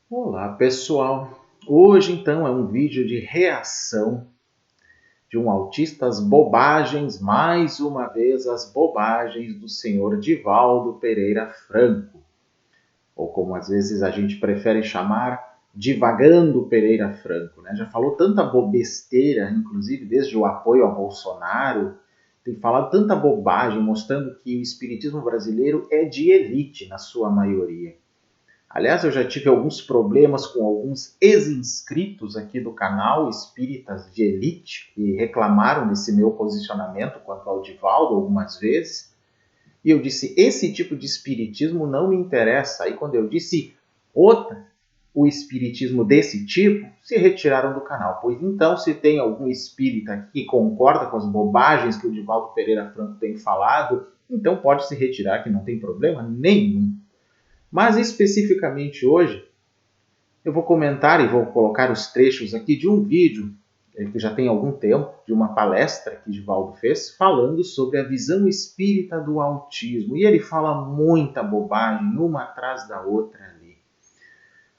Olá pessoal, hoje então é um vídeo de reação de um autista às bobagens, mais uma vez as bobagens do senhor Divaldo Pereira Franco, ou como às vezes a gente prefere chamar, Divagando Pereira Franco, né? Já falou tanta bobesteira, inclusive desde o apoio ao Bolsonaro, tem falado tanta bobagem, mostrando que o espiritismo brasileiro é de elite na sua maioria. Aliás, eu já tive alguns problemas com alguns ex-inscritos aqui do canal Espíritas de Elite, que reclamaram desse meu posicionamento quanto ao Divaldo algumas vezes. E eu disse, esse tipo de espiritismo não me interessa. Aí quando eu disse outra, o espiritismo desse tipo, se retiraram do canal. Pois então, se tem algum espírita aqui que concorda com as bobagens que o Divaldo Pereira Franco tem falado, então pode se retirar, que não tem problema nenhum. Mas especificamente hoje, eu vou comentar e vou colocar os trechos aqui de um vídeo que já tem algum tempo, de uma palestra que Divaldo fez, falando sobre a visão espírita do autismo. E ele fala muita bobagem, uma atrás da outra ali.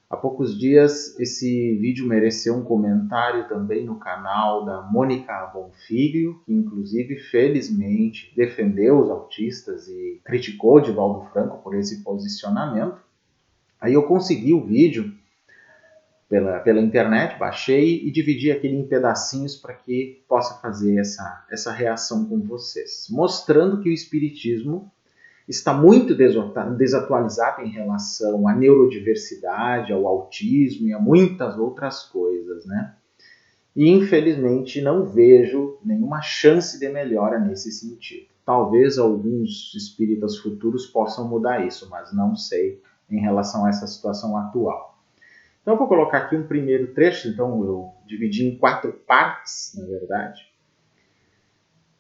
Há poucos dias, esse vídeo mereceu um comentário também no canal da Mônica Bonfiglio, que inclusive, felizmente, defendeu os autistas e criticou Divaldo Franco por esse posicionamento. Aí eu consegui o vídeo pela internet, baixei e dividi aquele em pedacinhos para que possa fazer essa reação com vocês, mostrando que o espiritismo está muito desatualizado em relação à neurodiversidade, ao autismo e a muitas outras coisas, né? E infelizmente não vejo nenhuma chance de melhora nesse sentido. Talvez alguns espíritas futuros possam mudar isso, mas não sei em relação a essa situação atual. Então eu vou colocar aqui um primeiro trecho, então eu dividi em 4 partes, na verdade.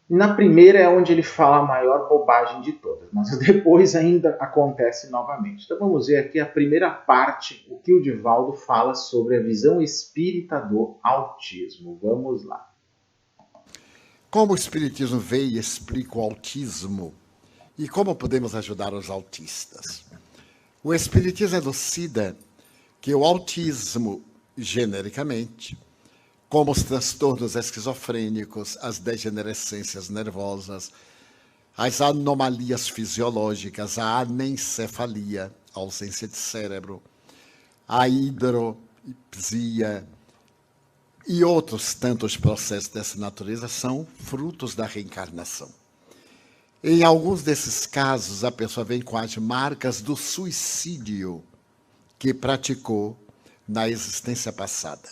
E na primeira é onde ele fala a maior bobagem de todas, mas depois ainda acontece novamente. Então vamos ver aqui a primeira parte, o que o Divaldo fala sobre a visão espírita do autismo. Vamos lá. Como o Espiritismo vê e explica o autismo e como podemos ajudar os autistas? O Espiritismo elucida que o autismo, genericamente, como os transtornos esquizofrênicos, as degenerescências nervosas, as anomalias fisiológicas, a anencefalia, a ausência de cérebro, a hidropsia e outros tantos processos dessa natureza são frutos da reencarnação. Em alguns desses casos, a pessoa vem com as marcas do suicídio que praticou na existência passada.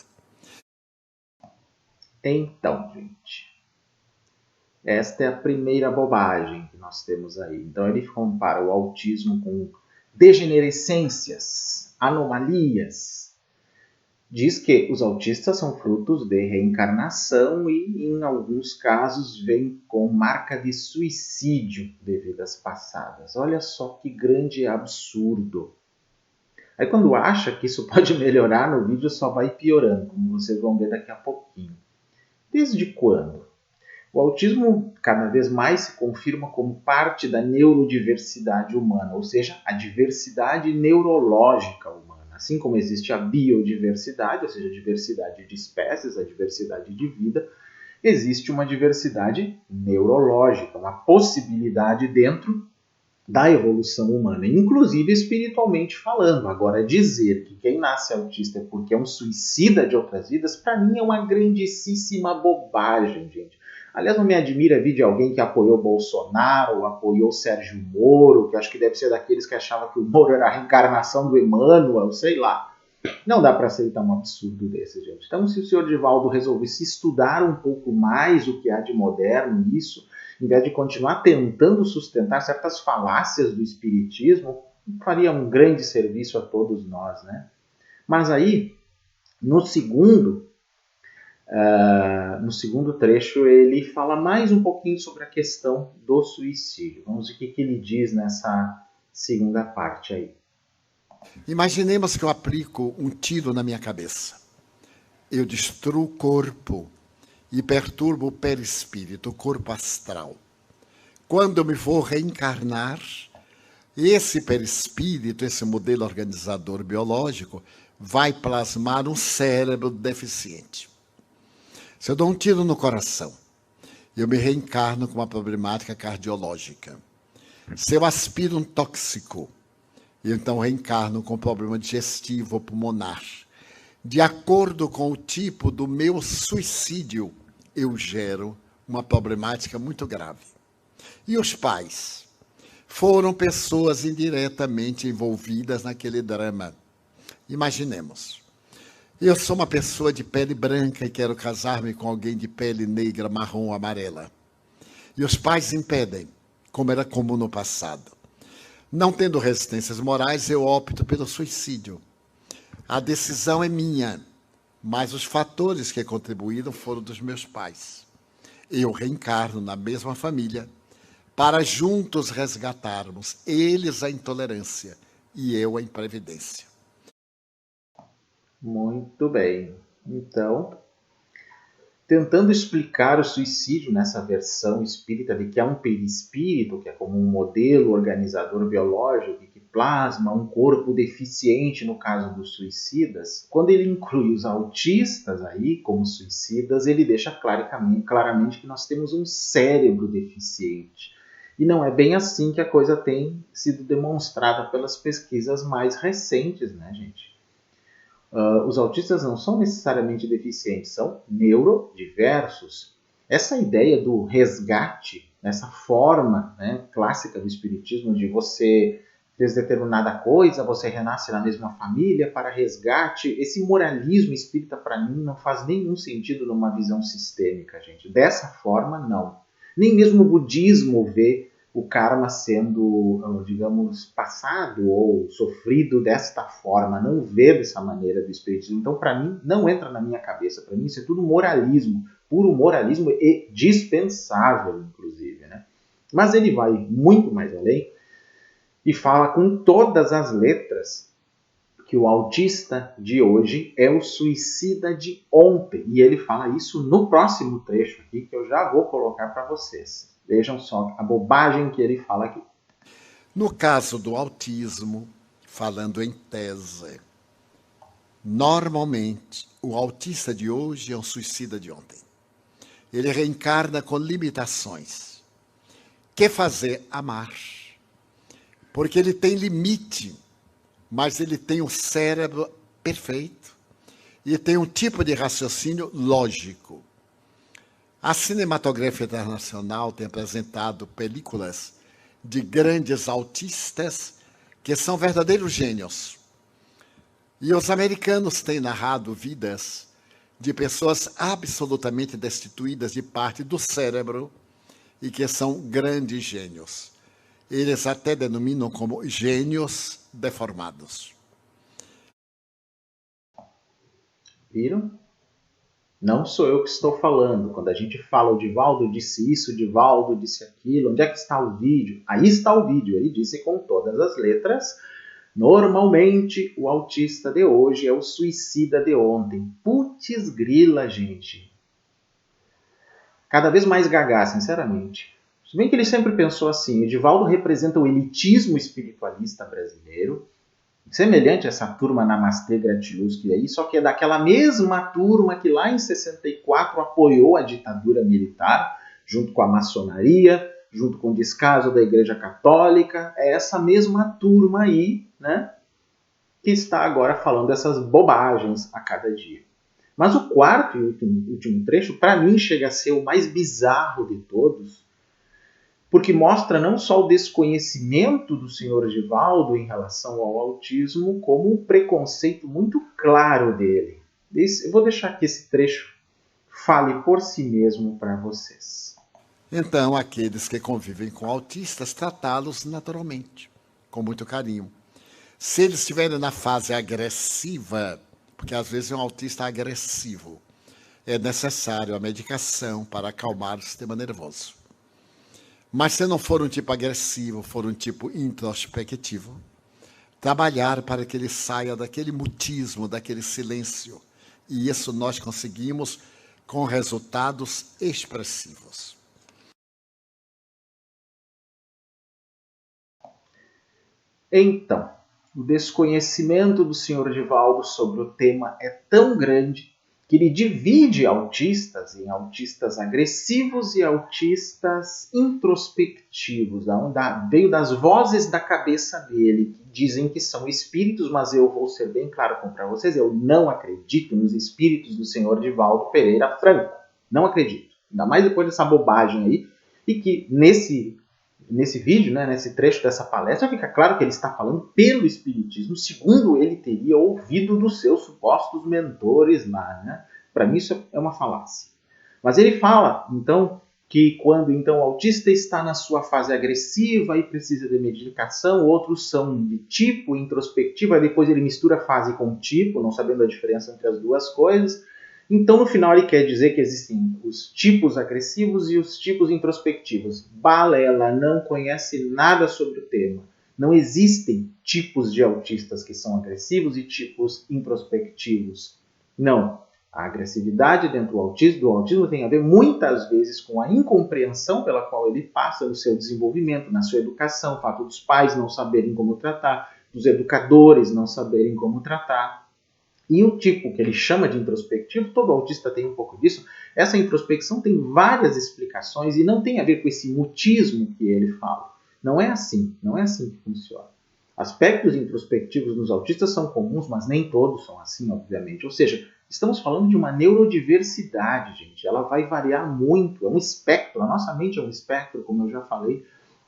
Então, gente, esta é a primeira bobagem que nós temos aí. Então ele compara o autismo com degenerescências, anomalias. Diz que os autistas são frutos de reencarnação e, em alguns casos, vêm com marca de suicídio de vidas passadas. Olha só que grande absurdo. Aí quando acha que isso pode melhorar no vídeo, só vai piorando, como vocês vão ver daqui a pouquinho. Desde quando? O autismo cada vez mais se confirma como parte da neurodiversidade humana, ou seja, a diversidade neurológica humana. Assim como existe a biodiversidade, ou seja, a diversidade de espécies, a diversidade de vida, existe uma diversidade neurológica, uma possibilidade dentro da evolução humana, inclusive espiritualmente falando. Agora, dizer que quem nasce autista é porque é um suicida de outras vidas, para mim é uma grandíssima bobagem, gente. Aliás, não me admira vir de alguém que apoiou Bolsonaro, ou apoiou Sérgio Moro, que acho que deve ser daqueles que achavam que o Moro era a reencarnação do Emmanuel, sei lá. Não dá para aceitar um absurdo desse, gente. Então, se o senhor Divaldo resolvesse estudar um pouco mais o que há de moderno nisso, em vez de continuar tentando sustentar certas falácias do espiritismo, faria um grande serviço a todos nós, né? Mas aí, no segundo trecho, ele fala mais um pouquinho sobre a questão do suicídio. Vamos ver o que ele diz nessa segunda parte aí. Imaginemos que eu aplico um tiro na minha cabeça. Eu destruo o corpo e perturbo o perispírito, o corpo astral. Quando eu me for reencarnar, Esse perispírito, esse modelo organizador biológico, vai plasmar um cérebro deficiente. Se eu dou um tiro no coração, eu me reencarno com uma problemática cardiológica. Se eu aspiro um tóxico, eu então reencarno com problema digestivo ou pulmonar. De acordo com o tipo do meu suicídio, eu gero uma problemática muito grave. E os pais? Foram pessoas indiretamente envolvidas naquele drama. Imaginemos, eu sou uma pessoa de pele branca e quero casar-me com alguém de pele negra, marrom, amarela. E os pais impedem, como era comum no passado. Não tendo resistências morais, eu opto pelo suicídio. A decisão é minha, mas os fatores que contribuíram foram dos meus pais. Eu reencarno na mesma família para juntos resgatarmos eles a intolerância e eu a imprevidência. Muito bem. Então, tentando explicar o suicídio nessa versão espírita de que é um perispírito, que é como um modelo organizador biológico que plasma um corpo deficiente no caso dos suicidas, quando ele inclui os autistas aí como suicidas, ele deixa claramente que nós temos um cérebro deficiente. E não é bem assim que a coisa tem sido demonstrada pelas pesquisas mais recentes, né, gente? Os autistas não são necessariamente deficientes, são neurodiversos. Essa ideia do resgate, essa forma, né, clássica do espiritismo de você fez determinada coisa, você renasce na mesma família para resgate, esse moralismo espírita para mim não faz nenhum sentido numa visão sistêmica, gente. Dessa forma, não. Nem mesmo o budismo vê o karma sendo, digamos, passado ou sofrido desta forma, não vê dessa maneira do espiritismo. Então, para mim, não entra na minha cabeça. Para mim, isso é tudo moralismo, puro moralismo e dispensável, inclusive, né? Mas ele vai muito mais além e fala com todas as letras que o autista de hoje é o suicida de ontem. E ele fala isso no próximo trecho aqui, que eu já vou colocar para vocês. Vejam só a bobagem que ele fala aqui. No caso do autismo, falando em tese, normalmente o autista de hoje é um suicida de ontem. Ele reencarna com limitações. Quer fazer amar, porque ele tem limite, mas ele tem um cérebro perfeito e tem um tipo de raciocínio lógico. A cinematografia internacional tem apresentado películas de grandes autistas que são verdadeiros gênios. E os americanos têm narrado vidas de pessoas absolutamente destituídas de parte do cérebro e que são grandes gênios. Eles até denominam como gênios deformados. Viram? Não sou eu que estou falando. Quando a gente fala o Divaldo disse isso, o Divaldo disse aquilo, onde é que está o vídeo? Aí está o vídeo, ele disse com todas as letras. Normalmente, o autista de hoje é o suicida de ontem. Putz grila, gente. Cada vez mais gaga, sinceramente. Se bem que ele sempre pensou assim, o Divaldo representa o elitismo espiritualista brasileiro, semelhante a essa turma Namastê Gratiluz que aí, só que é daquela mesma turma que lá em 64 apoiou a ditadura militar, junto com a maçonaria, junto com o descaso da Igreja Católica. É essa mesma turma aí, né, que está agora falando essas bobagens a cada dia. Mas o quarto e último trecho, para mim, chega a ser o mais bizarro de todos, porque mostra não só o desconhecimento do senhor Divaldo em relação ao autismo, como um preconceito muito claro dele. Eu vou deixar que esse trecho fale por si mesmo para vocês. Então, aqueles que convivem com autistas, tratá-los naturalmente, com muito carinho. Se eles estiverem na fase agressiva, porque às vezes um autista agressivo, é necessário a medicação para acalmar o sistema nervoso. Mas se não for um tipo agressivo, for um tipo introspectivo, trabalhar para que ele saia daquele mutismo, daquele silêncio. E isso nós conseguimos com resultados expressivos. Então, o desconhecimento do Sr. Divaldo sobre o tema é tão grande que ele divide autistas em autistas agressivos e autistas introspectivos. Veio das vozes da cabeça dele, que dizem que são espíritos, mas eu vou ser bem claro para vocês, eu não acredito nos espíritos do Sr. Divaldo Pereira Franco. Não acredito. Ainda mais depois dessa bobagem aí, e que nesse vídeo, né, nesse trecho dessa palestra, fica claro que ele está falando pelo Espiritismo, segundo ele teria ouvido dos seus supostos mentores lá. Né? Para mim isso é uma falácia. Mas ele fala, então, que quando então, o autista está na sua fase agressiva e precisa de medicação, outros são de tipo introspectivo, aí depois ele mistura fase com tipo, não sabendo a diferença entre as duas coisas. Então, no final, ele quer dizer que existem os tipos agressivos e os tipos introspectivos. Balela, não conhece nada sobre o tema. Não existem tipos de autistas que são agressivos e tipos introspectivos. Não. A agressividade dentro do autismo tem a ver muitas vezes com a incompreensão pela qual ele passa no seu desenvolvimento, na sua educação, o fato dos pais não saberem como tratar, dos educadores não saberem como tratar. E o tipo que ele chama de introspectivo, todo autista tem um pouco disso. Essa introspecção tem várias explicações e não tem a ver com esse mutismo que ele fala. Não é assim que funciona. Aspectos introspectivos nos autistas são comuns, mas nem todos são assim, obviamente. Ou seja, estamos falando de uma neurodiversidade, gente. Ela vai variar muito, é um espectro. A nossa mente é um espectro, como eu já falei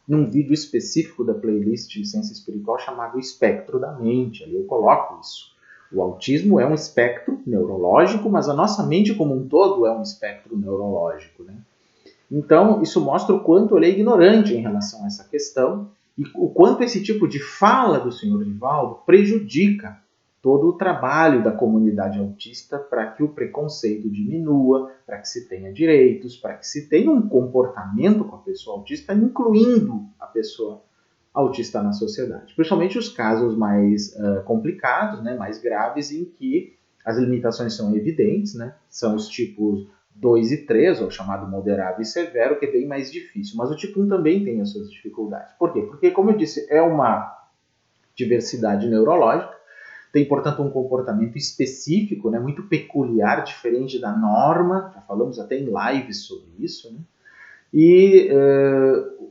num vídeo específico da playlist de Ciência Espiritual chamado Espectro da Mente. Ali eu coloco isso. O autismo é um espectro neurológico, mas a nossa mente como um todo é um espectro neurológico. Né? Então, isso mostra o quanto ele é ignorante em relação a essa questão e o quanto esse tipo de fala do Sr. Divaldo prejudica todo o trabalho da comunidade autista para que o preconceito diminua, para que se tenha direitos, para que se tenha um comportamento com a pessoa autista, incluindo a pessoa autista na sociedade. Principalmente os casos mais complicados, né, mais graves, em que as limitações são evidentes, né, são os tipos 2 e 3, ou chamado moderado e severo, que é bem mais difícil. Mas o tipo 1 também tem as suas dificuldades. Por quê? Porque, como eu disse, é uma diversidade neurológica, tem, portanto, um comportamento específico, né, muito peculiar, diferente da norma, já falamos até em lives sobre isso, né? E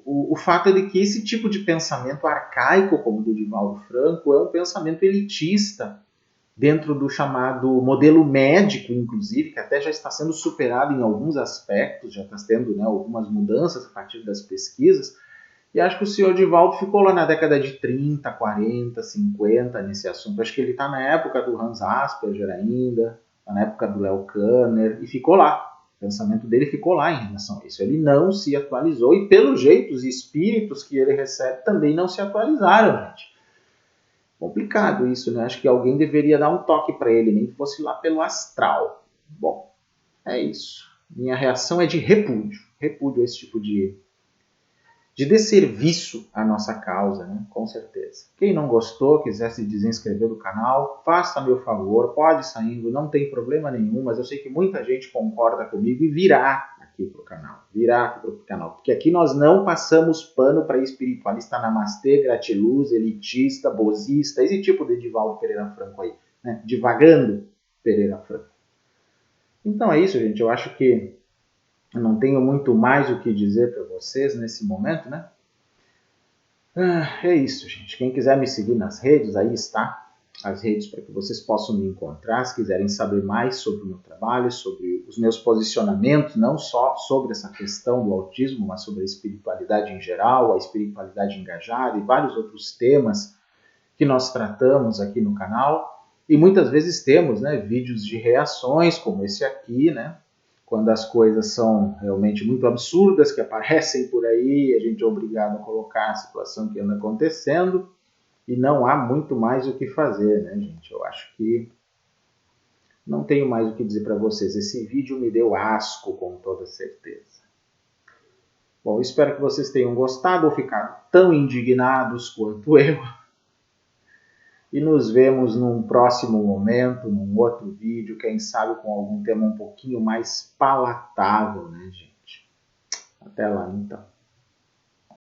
o fato é de que esse tipo de pensamento arcaico, como o do Divaldo Franco, é um pensamento elitista, dentro do chamado modelo médico, inclusive, que até já está sendo superado em alguns aspectos, já está tendo, né, algumas mudanças a partir das pesquisas, e acho que o senhor Divaldo ficou lá na década de 30, 40, 50 nesse assunto. Acho que ele está na época do Hans Asperger ainda, na época do Leo Kanner, e ficou lá. O pensamento dele ficou lá em relação a isso. Ele não se atualizou e, pelo jeito, os espíritos que ele recebe também não se atualizaram, gente. Complicado isso, né? Acho que alguém deveria dar um toque para ele, nem que fosse lá pelo astral. Bom, é isso. Minha reação é de repúdio. Repúdio a esse tipo de desserviço à nossa causa, né? Com certeza. Quem não gostou, quiser se desinscrever do canal, faça meu favor, pode saindo, não tem problema nenhum, mas eu sei que muita gente concorda comigo e virá aqui pro canal, porque aqui nós não passamos pano para espiritualista namastê, gratiluz, elitista, bozista, esse tipo de Divaldo Pereira Franco aí, né? Divagando Pereira Franco. Então é isso, gente, eu acho que eu não tenho muito mais o que dizer para vocês nesse momento, né? É isso, gente. Quem quiser me seguir nas redes, aí está as redes para que vocês possam me encontrar. Se quiserem saber mais sobre o meu trabalho, sobre os meus posicionamentos, não só sobre essa questão do autismo, mas sobre a espiritualidade em geral, a espiritualidade engajada e vários outros temas que nós tratamos aqui no canal. E muitas vezes temos, né, vídeos de reações, como esse aqui, né? Quando as coisas são realmente muito absurdas, que aparecem por aí, a gente é obrigado a colocar a situação que anda acontecendo, e não há muito mais o que fazer, né, gente? Eu acho que não tenho mais o que dizer para vocês. Esse vídeo me deu asco, com toda certeza. Bom, espero que vocês tenham gostado ou ficado tão indignados quanto eu. E nos vemos num próximo momento, num outro vídeo, quem sabe com algum tema um pouquinho mais palatável, né, gente? Até lá, então.